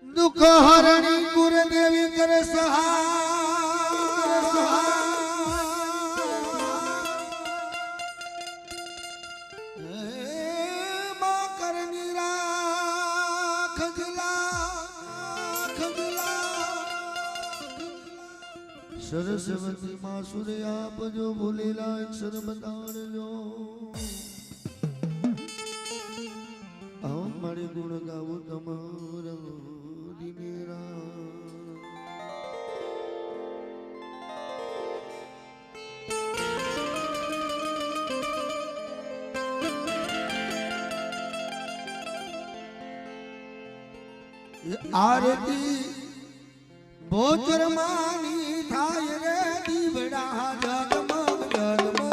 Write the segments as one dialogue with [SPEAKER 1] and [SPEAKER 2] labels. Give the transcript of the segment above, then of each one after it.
[SPEAKER 1] दुख हरणी गुरुदेवी कर सहाय मां करनी राख जिला सरस्वती मां सूर्य आप जो बोलेला अक्षर बताड़ जो हमारे गुण गावो तमारा मेरा आरती बोचर मानी थाय रे दीवड़ा जगमग जगमग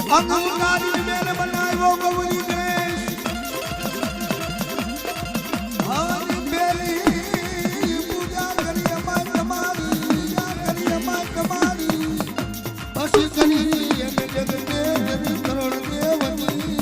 [SPEAKER 1] અંગુકારી મેલ બનાવ્યો ગૌરી ગણેશ હરી બેલી પૂજા કરી અમાય તમારી પછી કરી એમ જગતે જગત કરોડ દેવની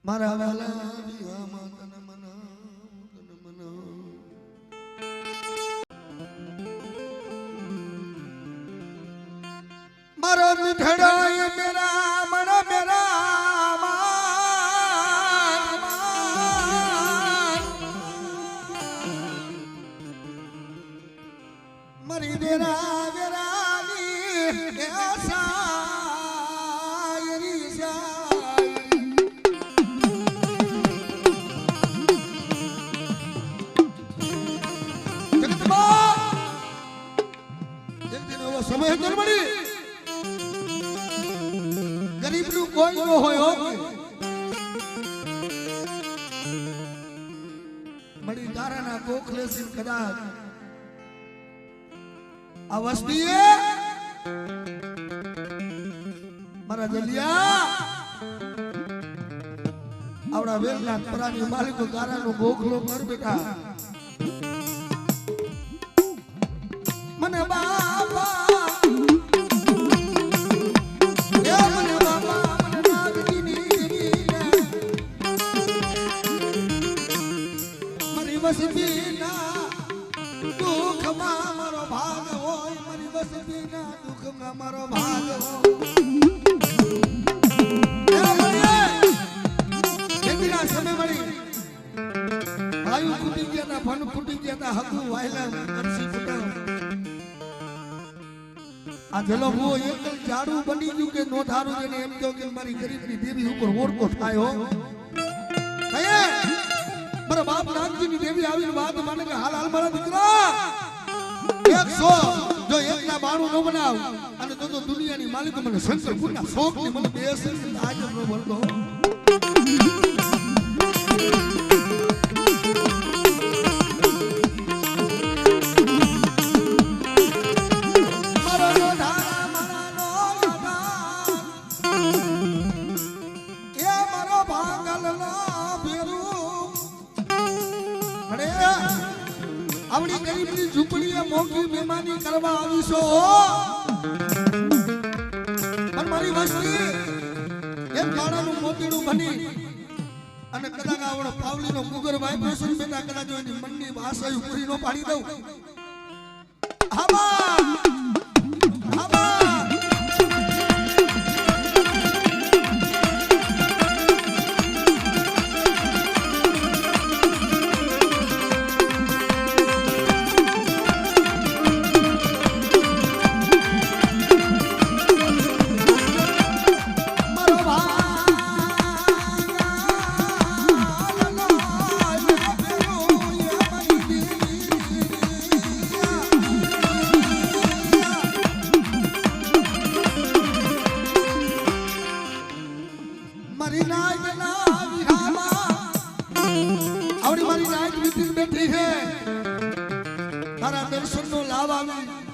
[SPEAKER 1] મારા વાલા વિવાહમાં તન મન મારો મીઠડાય મેરા મન મેરા મરી દેરા વેરાની આશા સમય દરમણી ગરીબ નું કોઈ ન હોય મળી તારાના કોખલે સિંહ કદાચ આ વસ્તીએ મારા જલિયા આવડા વેલના પરાની માલિકો તારાનો ગોખલો કર બેટા મને બાબા મારો ભાગ સમય મળી આયુ ફૂટી ગયા તા ફન ફૂટી ગયા તા હકુ વાયલા કરસી ફૂટા આ જલો હું એકલ ઝાડુ બની ગયું કે નો થારું જેને એમ કહ્યું કે મારી ગરીબની દેવી ઉપર ઓળખો થાય હો મારા બાપ નાગજીની દેવી આવીને વાત માને કે હાલ હાલ મારા દીકરા 100 જો એકના 92 ન બનાવ અને તો દુનિયાની માલિકો મને શંકરપુરના શોક ની મને બેસે આજે નો બોલતો મારો ધારા નોકી મહેમાની કરવા આવીશો પણ મારી વસ્તી એમ કાળાનું મોતીડું બની અને કદાચ આવડો પાવલીનો કુગર વાઇબ્રેશન બેટા કદાચ એની મનની ભાષા પૂરી નો પાડી દઉં હાબા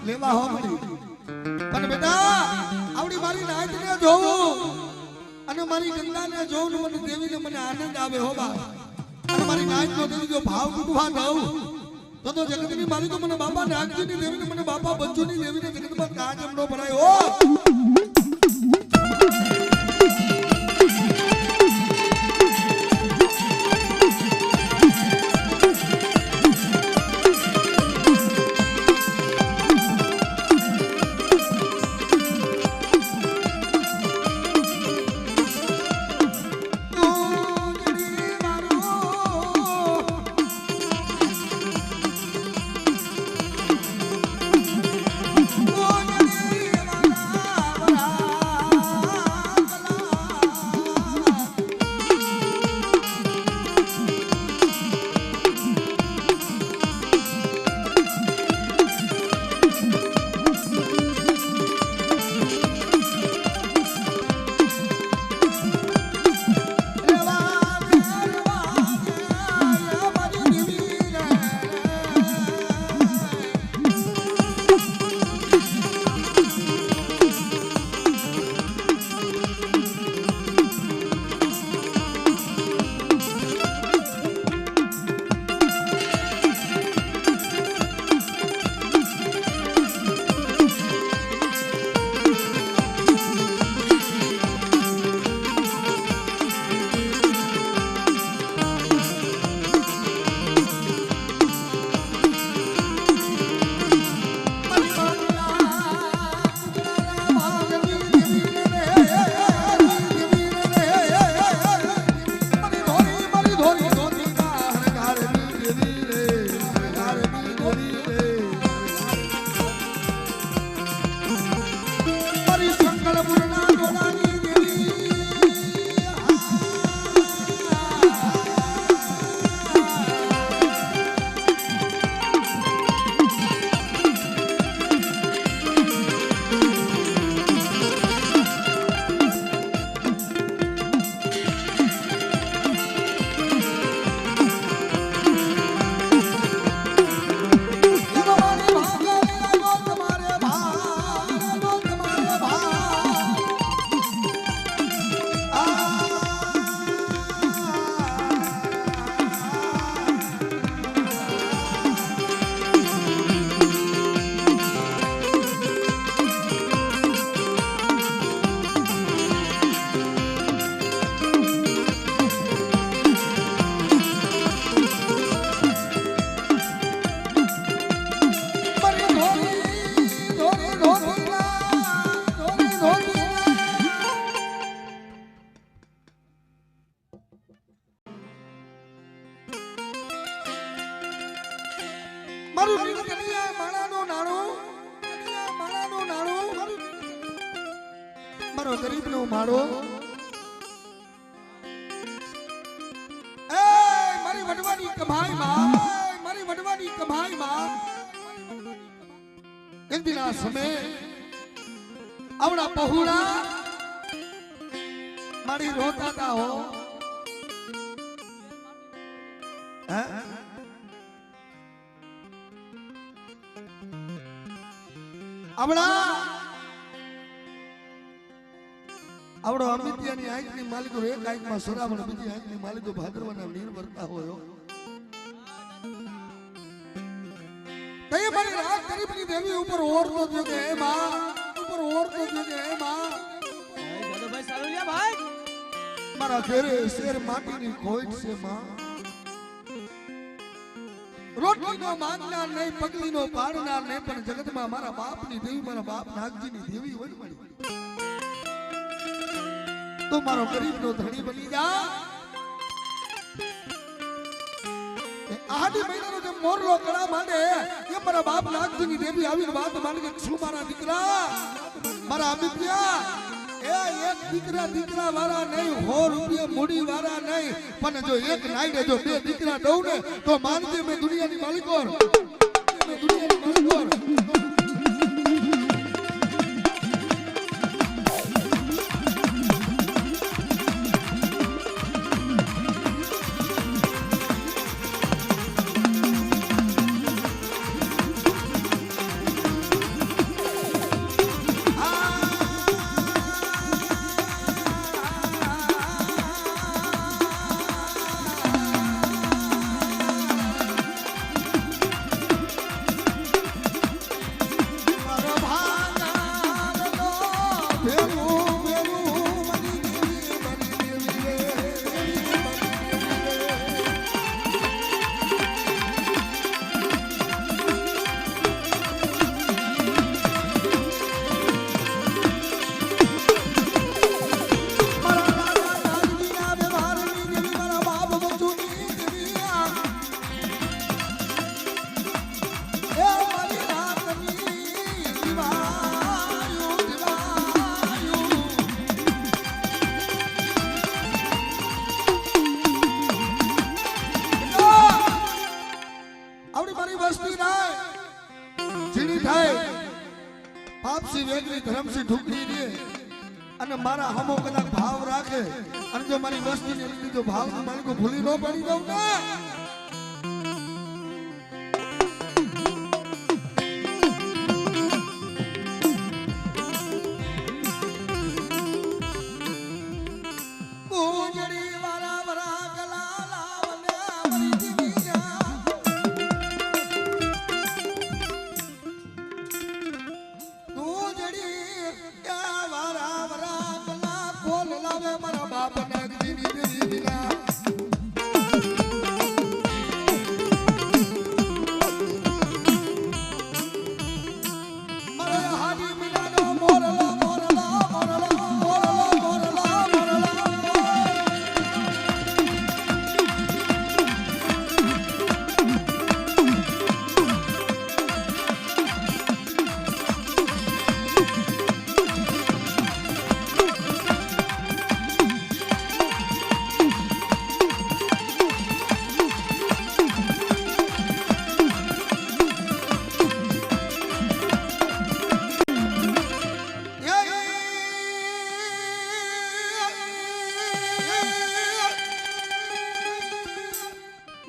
[SPEAKER 1] લેવા હો મળી પણ બેટા આવડી મારી નાયતને જોઉં અને મારી ગંગાને જોઉં મને દેવીને મને આનંદ આવે હો બા અને મારી નાયતનો દેવી જો ભાવ કુટવા દઉં તો જગતની મારી તો મને બાપા નાગજીની દેવીને મને બાપા બચ્ચુની દેવીને જગતમાં કાજ એમ નો ભરાય હો મારો ગરીબનો માળો એ મારી વડવાની કમાઈમાં એક દિન આ સમય આવડા પહોળા મારી રોતા તા હો આવડો અમિત્યાની આંખની માલિકો એક આંખમાં સરાવણ બીજી આંખની માલિકો ભાદરવાના નીર ભરતા હોય તે મારી રાત ગરીબની દેવી ઉપર ઓરતો થયો કે હે માં ઉપર ઓરતો થયો કે હે માં
[SPEAKER 2] ભાઈ સારુલિયા ભાઈ
[SPEAKER 1] મારા ઘરે શેર માટીની ખોટ છે માં રોટલીનો માંગનાર નહીં પગલીનો પાડનાર નહીં પણ જગતમાં મારા બાપની દેવી મારા બાપ નાગજીની દેવી હોય મળી તો મારો ગરીબનો ધણી બની જા આડી મહિનાનો જે મોરલો કળા માંડે એ મારા બાપ નાગજીની દેવી આવીને વાત માંડે કે શું મારા દીકરા મારા અમિત્યા એ એક દીકરા વાળા નહીં 100 રૂપિયા મૂડી વાળા નહીં પણ જો એક નાઈડે જો 2 દીકરા દઉં ને તો માનજે મેં દુનિયાની માલિકોર ધર્મસી ઢુકડી દે અને મારા હમો કદાચ ભાવ રાખે અને જો મારી વસ્તીને લીધી જો ભાવનું માલિકો ભૂલી ન પડી દઉં ને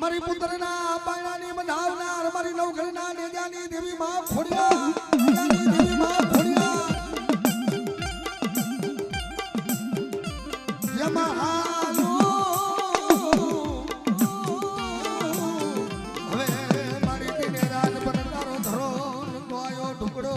[SPEAKER 1] મારી પુત્રના પાયણાની બંધાવનાર મારી નવઘરના નેજાની દેવી માં ખોડિયા દેવી માં ખોડિયા જેમાં હાલો હવે મારી તીને રાજ પર તારો ધરો રંગવાયો ટુકડો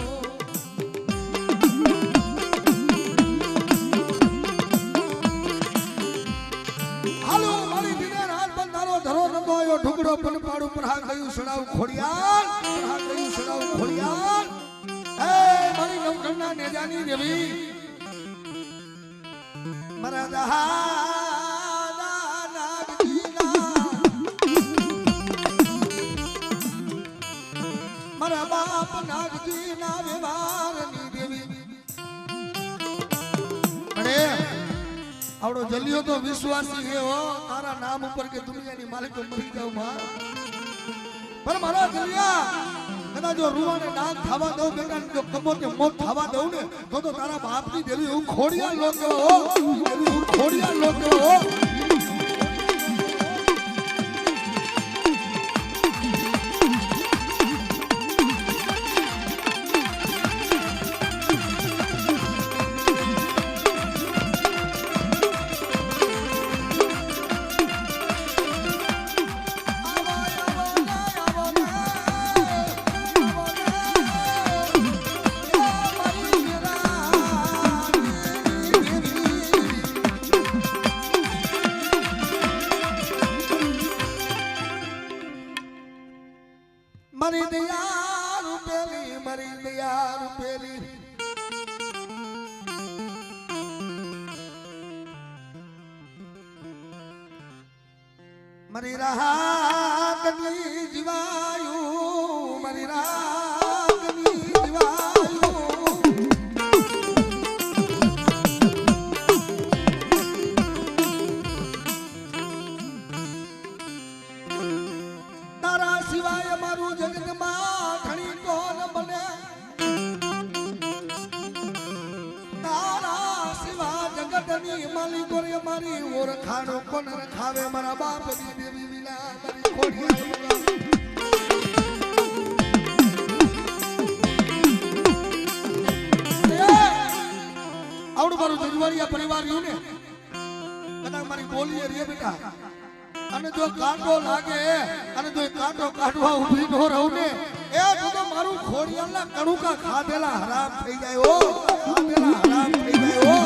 [SPEAKER 1] હાલો મારી તીને રાજ પર તારો ધરો રંગવાયો ઢુકડો પણ પાડું પ્રહાર ગયું સડાવ ખોડિયાર પ્રહાર ગયું સડાવ ખોડિયાર એ મારી નવઘરના નેજાની દેવી મારા દહાડા નાગજીના મારા બાપ નાગજીના વ્યવહારની દેવી અરે આવડો જલ્યો તો વિશ્વાસી છે હો તારા નામ ઉપર કે દુનિયાની માલિકો મરી જાવ માં પણ મારા જલ્યા કદાચ જો રૂવાને નાક ખાવા દઉં બેટા જો કમોતે મોત ખાવા દઉં ને તો તારા બાપની દેવી હું ખોડિયાર લોકો હો દેવી હું ખોડિયાર લોકો હો મારી રાગની જીવાયું મારી રાગની જીવાયું તારા સિવાય મારું જગતમાં ઘણી કોણ બને તારા સિવા જગતની માલિકો રે મારી ઓળખાણો કોણ રખાવે મારા બાપની દેવી વિના મારી ખોડિયા આવડું મારું જજવાડિયા પરિવાર રહ્યું ને કદાચ મારી બોલીએ રે બેટા અને જો કાંટો લાગે અને જો કાંટો કાઢવા ઊભી ન રહું ને એ તો મારું ખોડિયાના કણુકા ખાધેલા હરામ થઈ જાય હો ખાધેલા હરામ થઈ જાય હો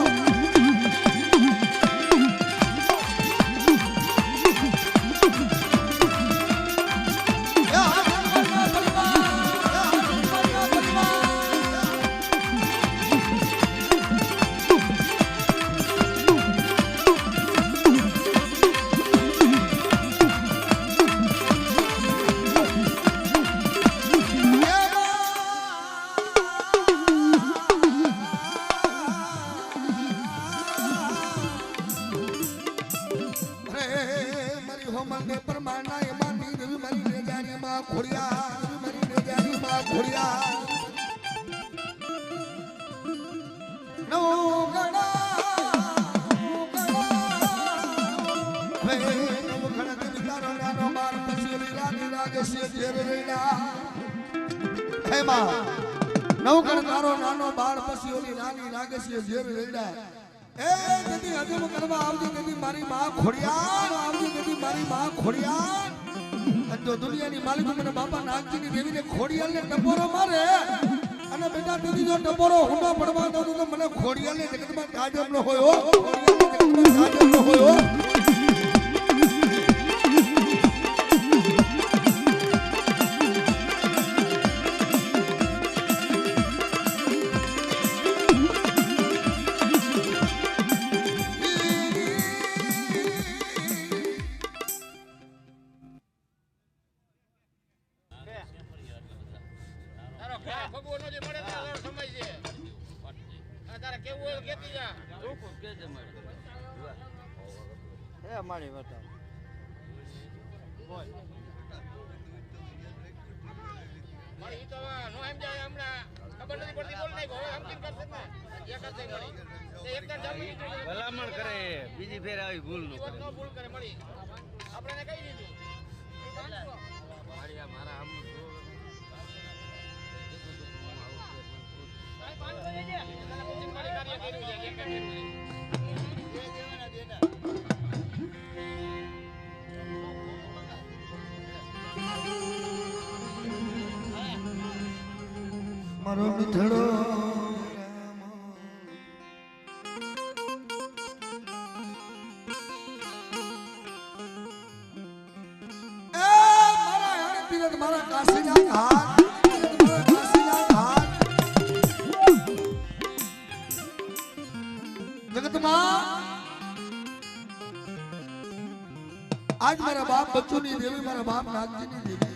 [SPEAKER 1] નવકણ તારો નાનો બાળ પછી ઓલી નાની લાગે છે ઝેર રેડા એ જદી હજમ કરવા આવજે જદી મારી માં ખોડિયાર આવજે જદી મારી માં ખોડિયાર અને જો દુનિયાની માલિક મને બાપા નાગજીની દેવીને ખોડિયારને ટપોરો મારે અને બેટા દીદી જો ટપોરો હુંડો પડવા દઉં તો મને ખોડિયારને જગતમાં કાજર ન હોય હો ખોડિયારને જગતમાં કાજર ન હોય હો
[SPEAKER 2] મારી બતા બોલ મારી તો નો એમ જાય હમણાં ખબર નથી પડતી બોલ નહીં હવે હમકીન કરશે ને એક જ મળી તે એક જ જમી ભલામણ કરે બીજી ફેર આવી ભૂલ ન કરે ભૂલ કરે મળી આપણે કહી દીધું મારી આ મારા આમ મારી કાર્ય કર્યું છે એક
[SPEAKER 1] મારો મીઠડો મારા કાશીના ઘાટ જગતમાં આજ મારા બાપ બચ્ચુની દેવી મારા બાપ નાગજીની દેવી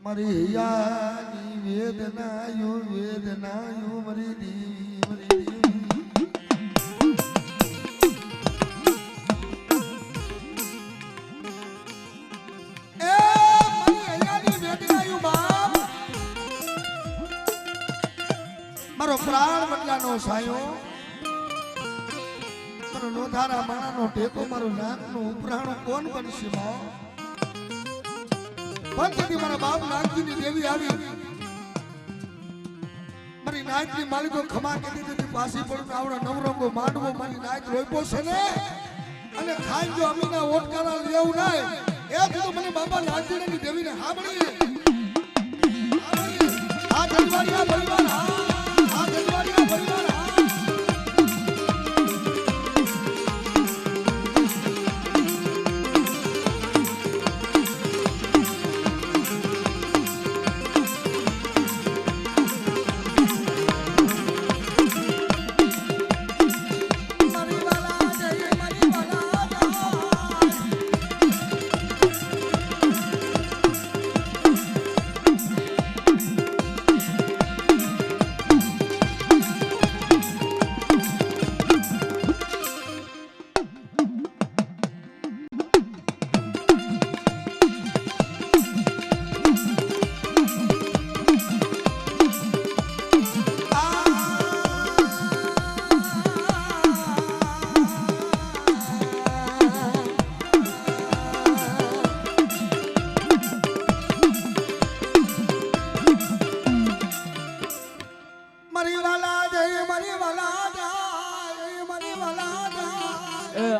[SPEAKER 1] મારી યાની વેદનાયું વેદનાયું મારી દેવી મારી દેવી પ્રાણ બદલાનો સાયો મારો નોધારા માણાનો ટેકો મારો નાકનો ઉપરાણો કોણ બનશે માં પંચથી મારા બાપ નાગજીની દેવી આવી મારી નાયકની માલિકો ખમા કીધી હતી પાછી પડું આવડો નવરંગો માંડવો મારી નાયક રોપ્યો છે ને અને ખાઈ જો અમીના ઓટકારા લેવું નહીં એ કીધું મને બાપા નાગજીની દેવીને હાંભળી આ જલવાડિયા પરિવાર આ જલવાડિયા પરિવાર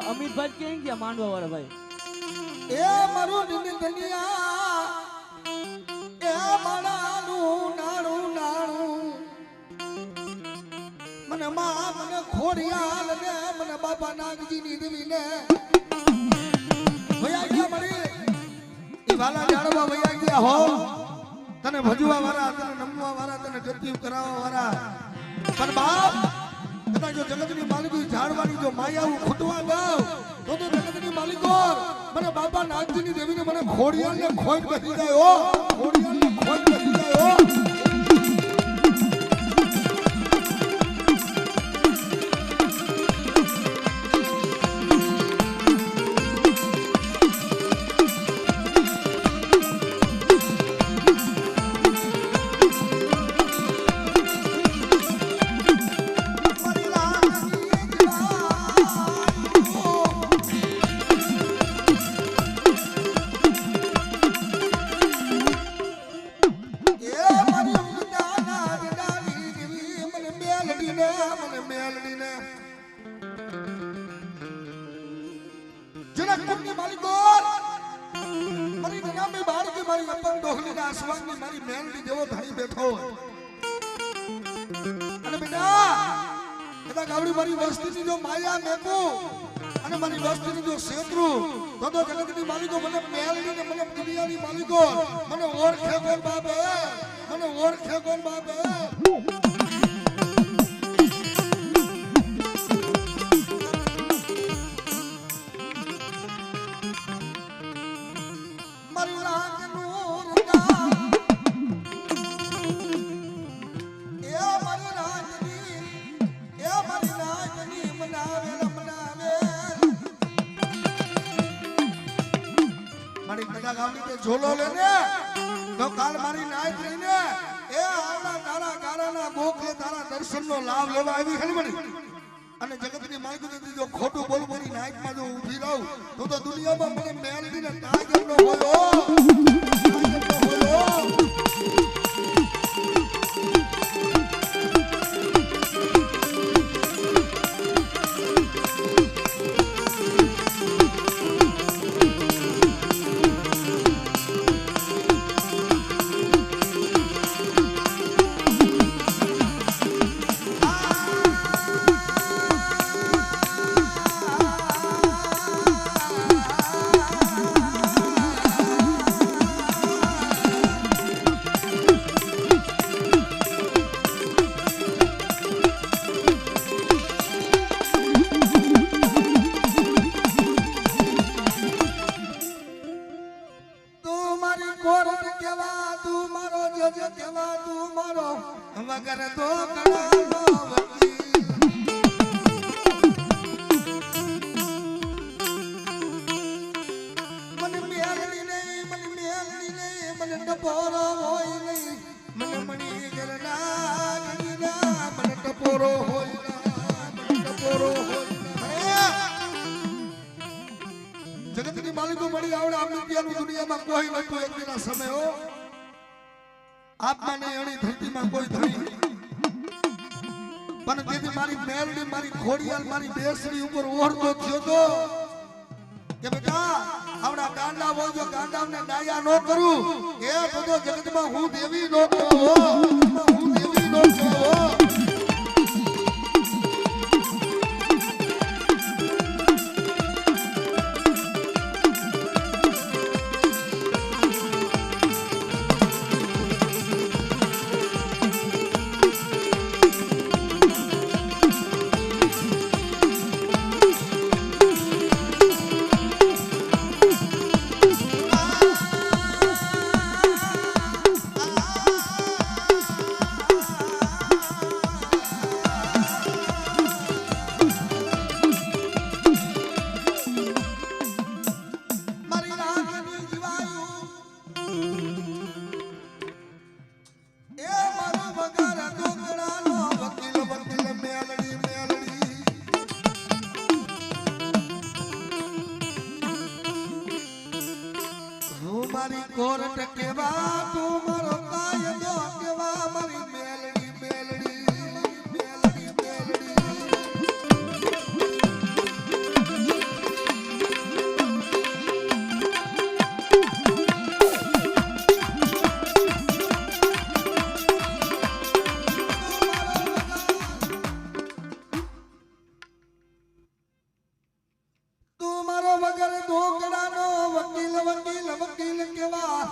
[SPEAKER 3] અમિતભાઈ કેમ ગયા માંડવા વાળા ભાઈ
[SPEAKER 1] એ મારું નિંદનિયા એ મારાનું નાણું નાણું મને માં મને ખોડિયાલ ને મને બાપા નાગજીની દેવીને ભયા ગયા મળી ઈ વાલા જાણવા ભયા ગયા હો તને ભજવા વાળા તને નમવા વાળા તને ગતિવ કરાવવા વાળા પણ બાપ કદાચ જો જગતની માલિકો જાણવાની જો માયા ખૂટવા ગાવ તો જગતની માલિકો મને બાપા નાગજીની દેવીને મને ખોડિયાલ ને ખોટ બેસી જાય હો ખોડિયાલ ને ખોટ બેસી જાય હો મારી વસ્તીની જો માયા મેકું અને મારી વસ્તીની જો શેત્રુ તો જગતની માલિકો મને મેલની ને મને દુનિયાની માલિકો મને ઓળખે કોણ બાપે મને ઓળખે કોણ બાપે મારી લાગનું રંગા એ મારી રાજની એ મારી રાજની મનાવે મારી બધા ગામની કે ઝોલો લે ને તો કાલ મારી નાયક રહીને એ આવડા તારા ગારાના ગોખલે તારા દર્શનનો લાભ લેવા આવી ખરી બની અને જગતની માલિકો જો ખોટું બોલ મારી નાયકમાં જો ઊભી રહું તો દુનિયામાં મને મેલડી ને ટાઈગરનો હોયો ટાઈગરનો હોયો વગર તો મને મેલડી નહીં મને ડબોરો હોય નહીં મને મણી ગેરના ગણીના મને ટપોરો હોય મને ટપોરો હોય જગતની માલિકો મળી આવડે આમની દુનિયામાં કોઈ નતું એક દિના સમય હો આપમાં નહીં અણી ધરતીમાં કોઈ ધણી પણ તેથી મારી મેરડી મારી ખોડિયાલ મારી બેસડી ઉપર ઓરતો થયો તો કે બેટા આવડા ગાંડા હોય જો ગાંડાને ડાયા નો કરું એ બધો જગતમાં હું દેવી નો કરું હું દેવી નો કરું મારી કોરટ કેવા તું મારો કાયદો કેવા મારી મેલડી મેલડી મેલડી મેલડી તું મારો વગર ઢોકળાનો વકીલ વકીલ વકીલ કેવા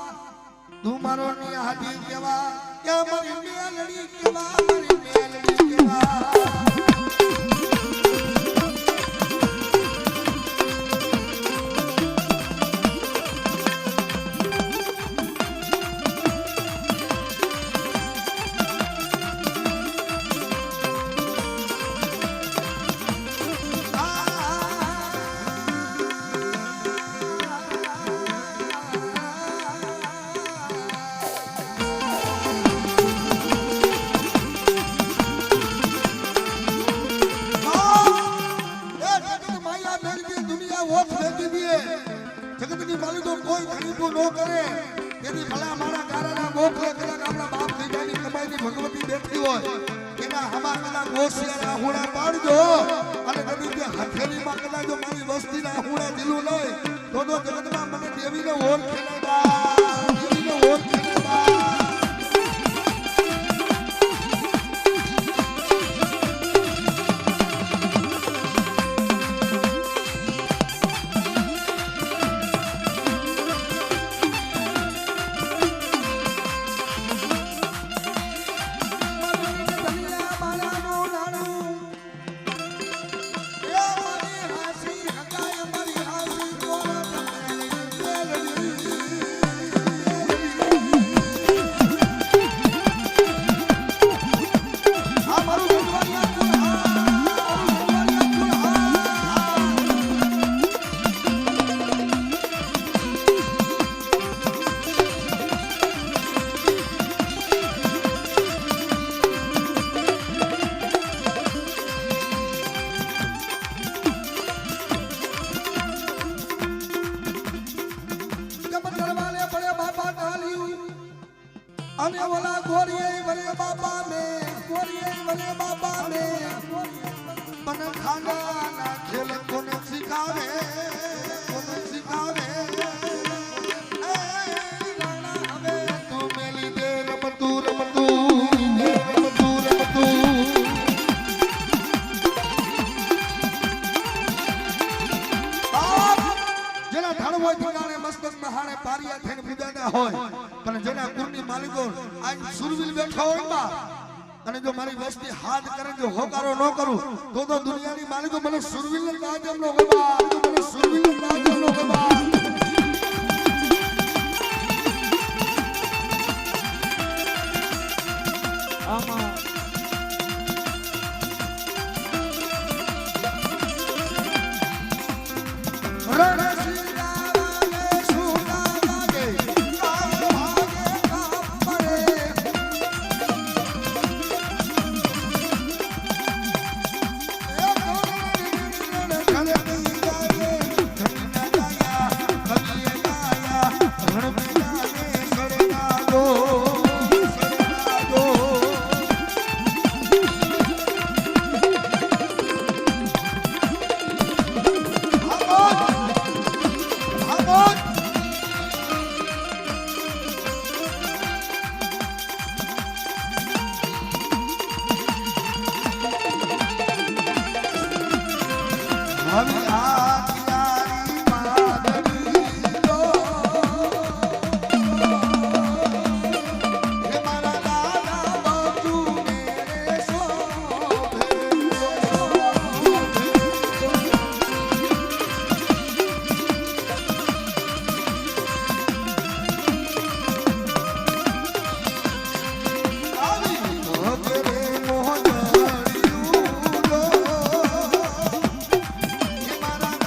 [SPEAKER 1] તું મારો નિહાળી કેવા કે મારી મેલડી કેવા મારી મેલડી કેવા જગતની માલિકો કોઈ ખરીદો ન કરે તેથી ભલા મારા ગારાના ગોખલે કદાચ આપણા બાપ થઈ જાય કમાઈની ભગવતી બેઠી હોય એના હમા કદાચ ગોસિયાના હુણા પાડજો અને કદી જે હથેળીમાં કદાચ જો મારી વસ્તીના હુણા દીલું નહીં તો જગતમાં મને દેવીને ઓર ખેલાડા દેવીને ઓર ખેલાડા અને ઓલા ગોરીએ વરે બાપા મે ગોરીએ વરે બાપા મે મને ખાના ના ખેલ કોને શીખાવે એ રાણા હવે તું મેલી દે રમતું જેના ઢાળવો ઠીકાણે મસ્તક મહાણે પારિયા થઈને પૂજાતા હોય પણ જેના કુળની માલિકો આજ સુરવીર બેઠા હોય બા અને જો મારી વસ્તી હાથ કરે જો હોકારો ન કરું તો દુનિયાની માલિકો મને સુરવીર ને કાજમ નો ગબા મને સુરવીર ને કાજમ નો ગબા આમાં આવી હાથિયારી માદડી લો હે મારા દાદા બચુ મેરે શોભે આવી મોગરે મોહજડિયું લો હે મારા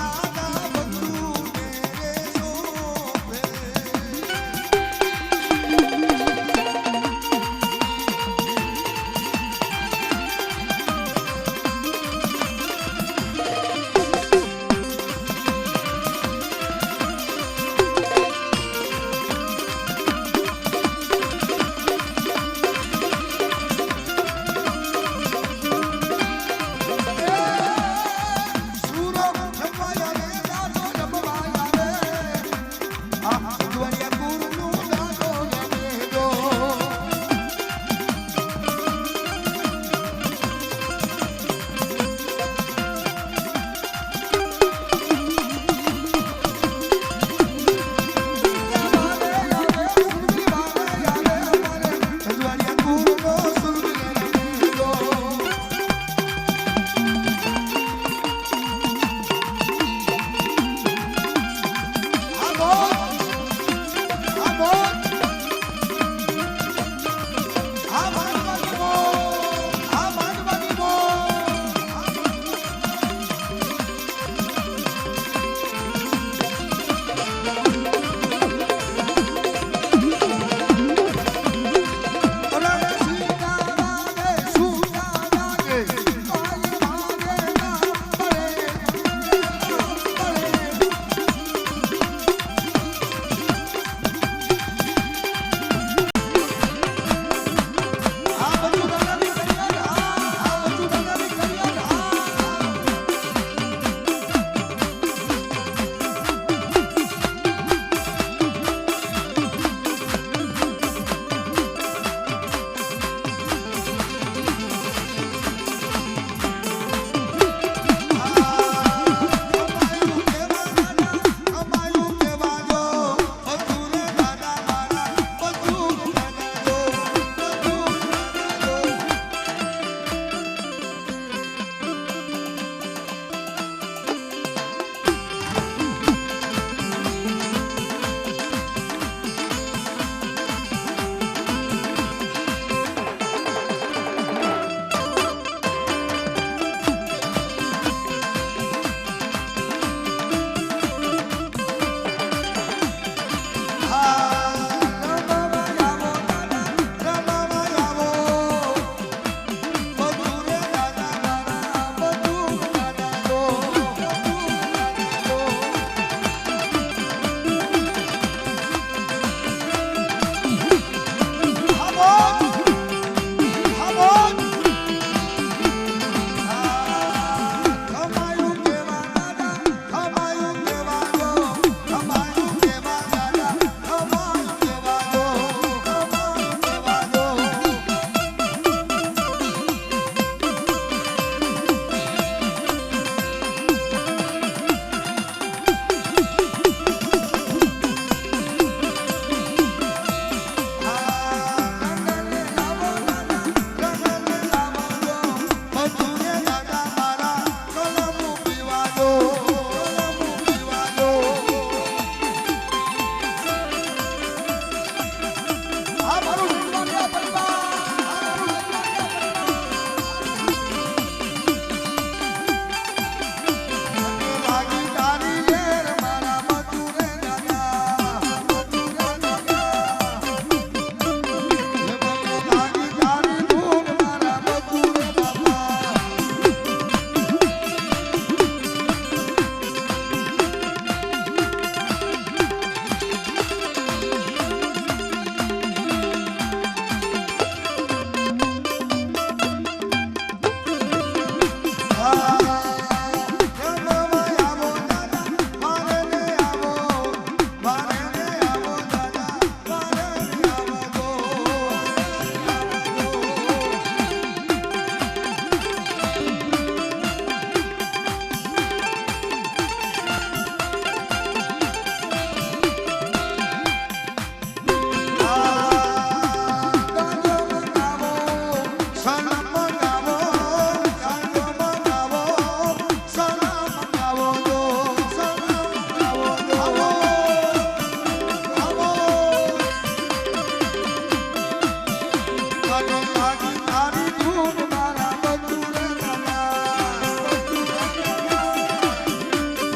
[SPEAKER 1] મને લાગી તારી ધૂન મારા બચુરે દાદા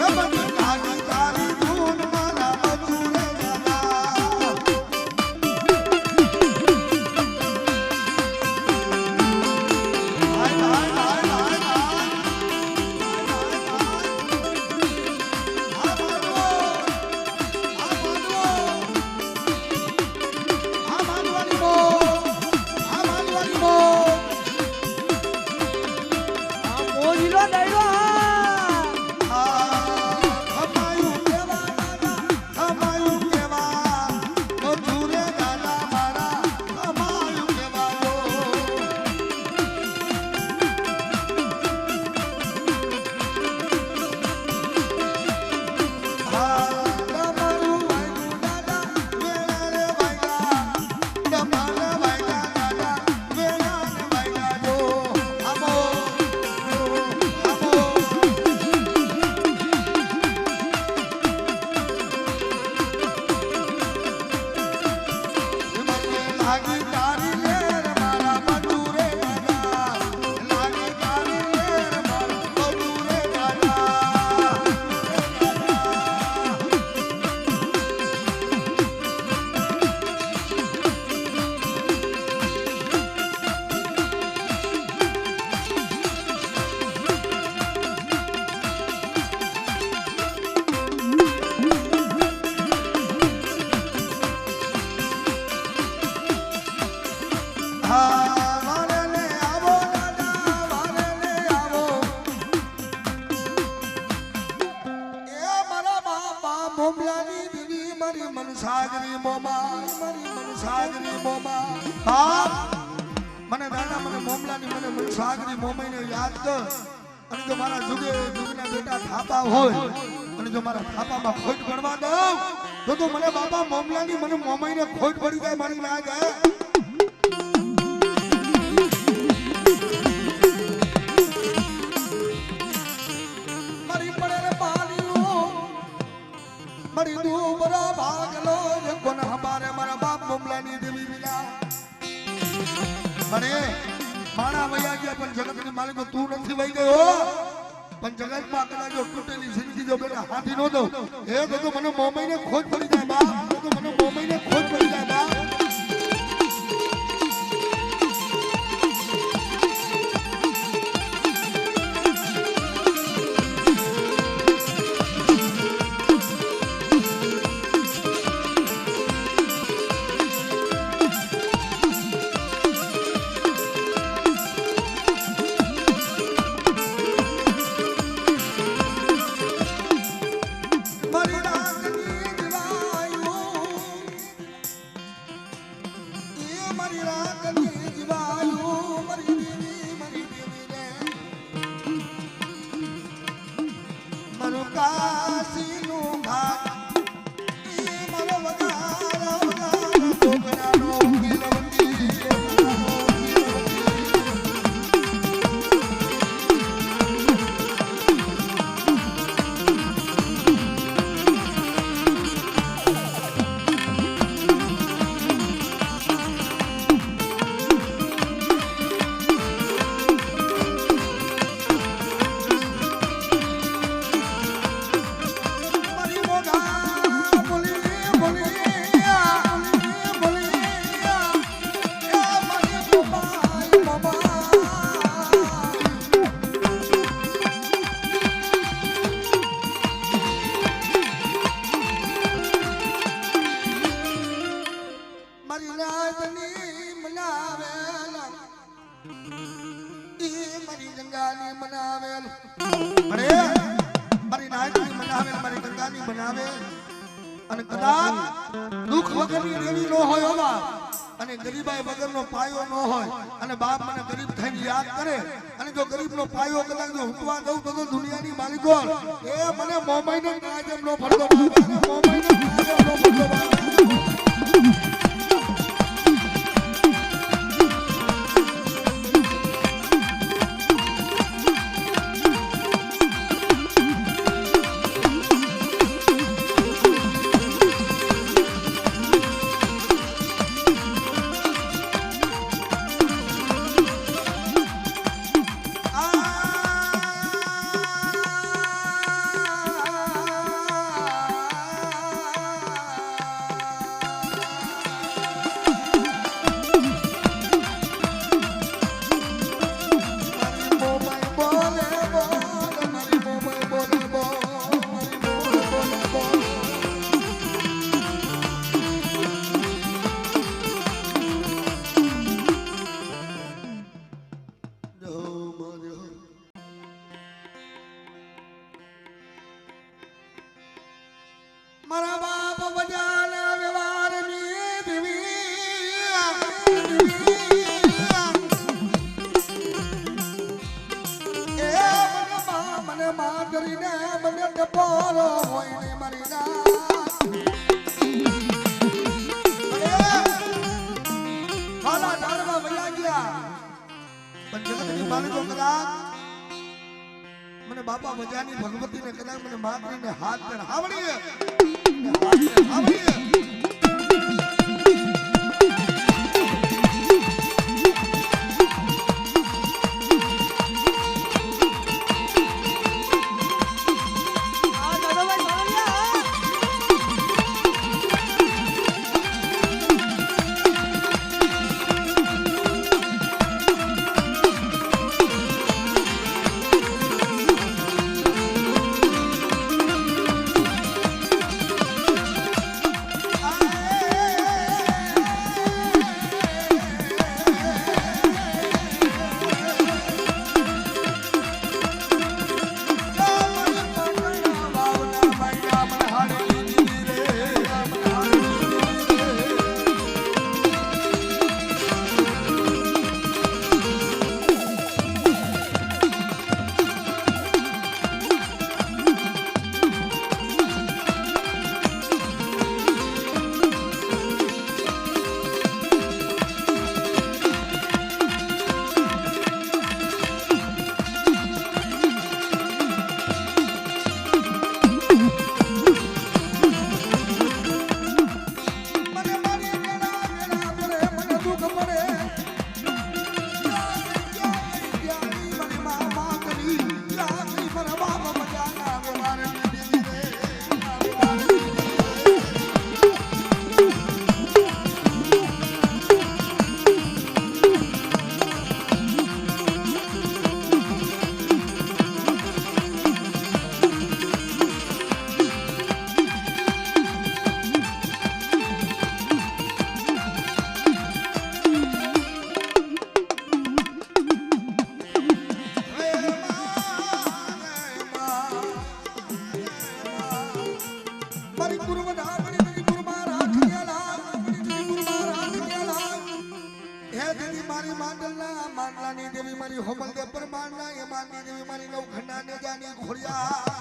[SPEAKER 1] હે મને લાગી તારી ધૂન મારા બચુરે દાદા હાય હાય હાય હાય
[SPEAKER 3] આ મોજીલો ડાયરો લાગી તારી લેર મારા બચુરે દાદા લાગી તારી લેર મારા બચુરે દાદા વારેલે આવો દાદા વારેલે આવો એ મારા બાપા મોમલાની દીદી મારી મનસાગરી મોમા મારી મનસાગરી મોમા બાપ મને દાદા મને મોમલાની મને મનસાગરી મોમાઈને યાદ કર અને જો મારા જુગે જુગના બેટા થાપા હોય અને જો મારા થાપામાં ખોટ પડવા દઉં તો મને બાપા મોમલાની મને મોમાઈને ખોટ પડી જાય મારી ના જાય मरी तू बड़ा भागलो जे कोन हमारे मारा बाप मुमलानी देवी बिना मरे माणा वया गया पण जगत ने मालिक तू નથી વઈ ગયો પણ જગત માં કદાચ જો તૂટેલી જિંદગી જો બેટા હાથી નો દઉં એ તો મને મોમઈને ખોજ પડી જાય બાપ તો મને મોમઈને ખોજ પડી જાય બાપ બનાવે અને કદાચ દુઃખ વગરની દેવી નો હોય ઓવા અને ગરીબાઈ વગરનો પાયો નો હોય અને બાપ મને ગરીબ થઈને યાદ કરે અને જો ગરીબનો પાયો કદાચ જો હુંકવા દઉં તો દુનિયાની માલિકો એ મને મોમાઈને કાજમ નો ફરતો બાપ મોમાઈને કાજમ નો ફરતો બાપ ટપોરો હોય ને મારી નાથ કાલા ડાળમાં વયા ગયા પણ જગતની માલિકો કદાચ મને બાપા મજાની ભગવતીને કદાચ મને માતરીને હાથ પર હાવડીએ માંડલાની દેવી મારી હોમલ દે પરમાણના એ માની દેવી મારી નવખંડા ને જાની ખોડિયા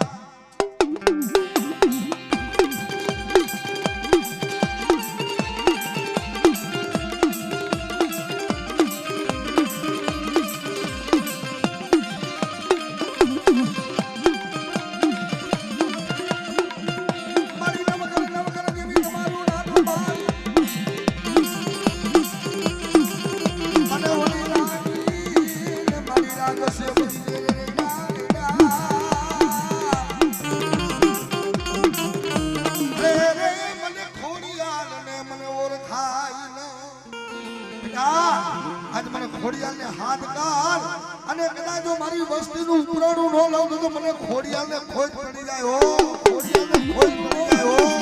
[SPEAKER 3] હાથ કાઢ અને કદાચ જો મારી વસ્તીનું ઉપરાણું ન લઉં તો મને ખોડિયાલને ખોજ પડી જાય હો ખોડિયાલને ખોજ પડી જાય હો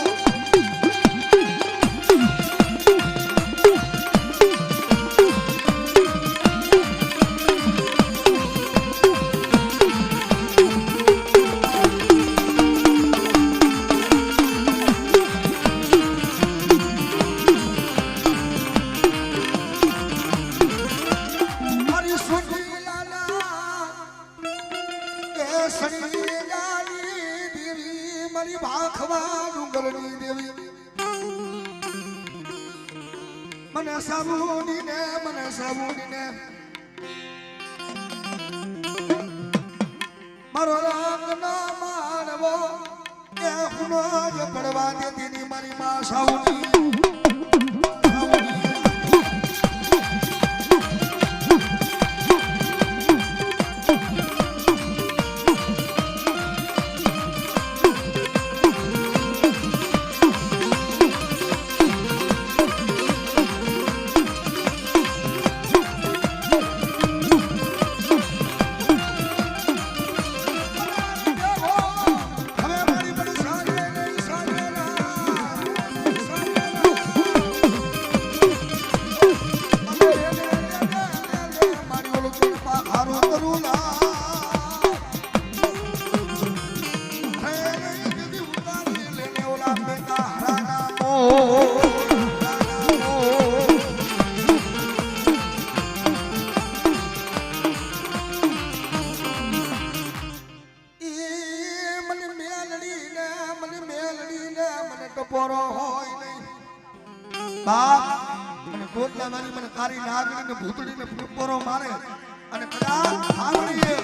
[SPEAKER 3] મને સાબુની ને મારો રંગ ના માનવો એ હુનો જ પડવા દેતી મારી માં સાબુની ત્યાં મારી મને કારી નાગણી ને ભૂતડી ને પોરો મારે અને કદાચ આવડીએ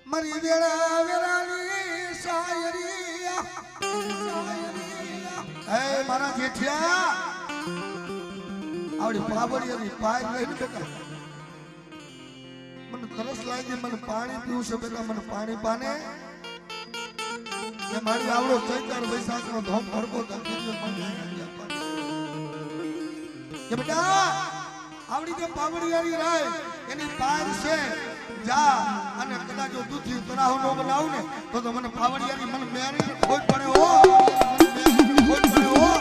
[SPEAKER 3] મારી વેળા વેળાની સાયરિયા હે મારા જેઠિયા આવડી પાવડિયાની પાય લઈને બેટા મને તરસ લાગી મને પાણી પીવું છે બેટા મને પાણી પાને એ મારી આવડો ચૈતર વૈશાખનો ધોમ ભડકો ધકી કે બેટા આવડી જે પાવડિયાની રાય એની પાય છે જા અને કદાચ જો દૂધથી તરાહ નો બનાવ ને તો મને પાવડિયાની મને મેરી ખોટ પડે હો ખોટ પડે હો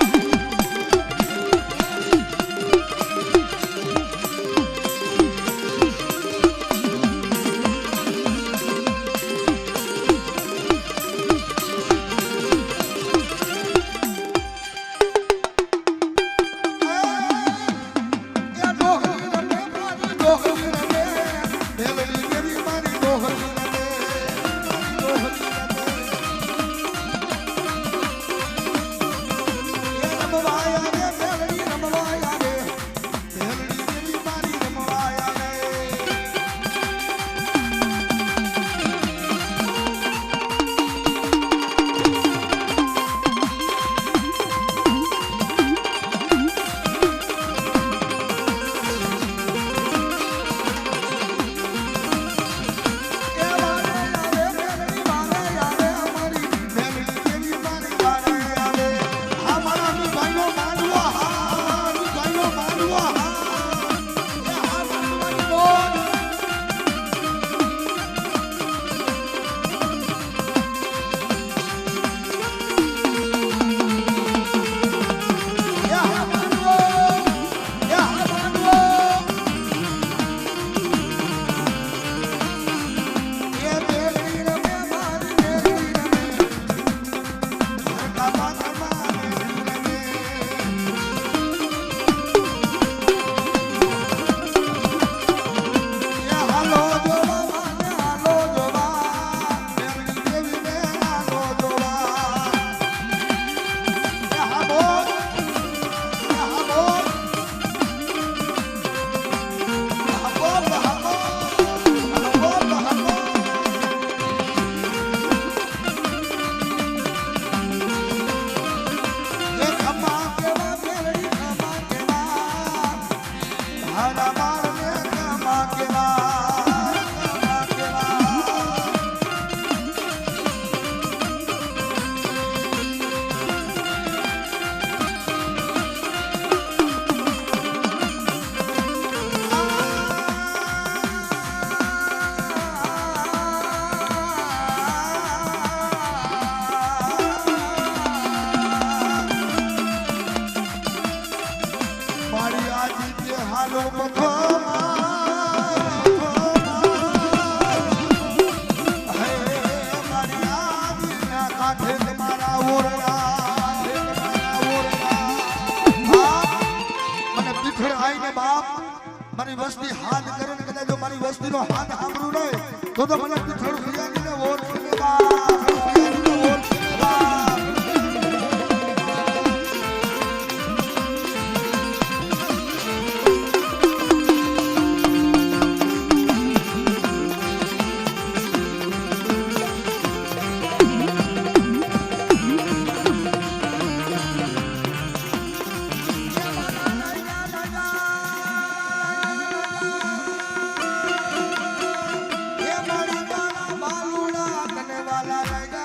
[SPEAKER 3] મારી વસ્તી હાથ કરે ને કદાચ જો મારી વસ્તીનો હાથ સાંભળું નહીં તો મને પીઠળ ફિયાની ને ઓર છે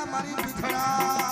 [SPEAKER 3] મારી પીઠળા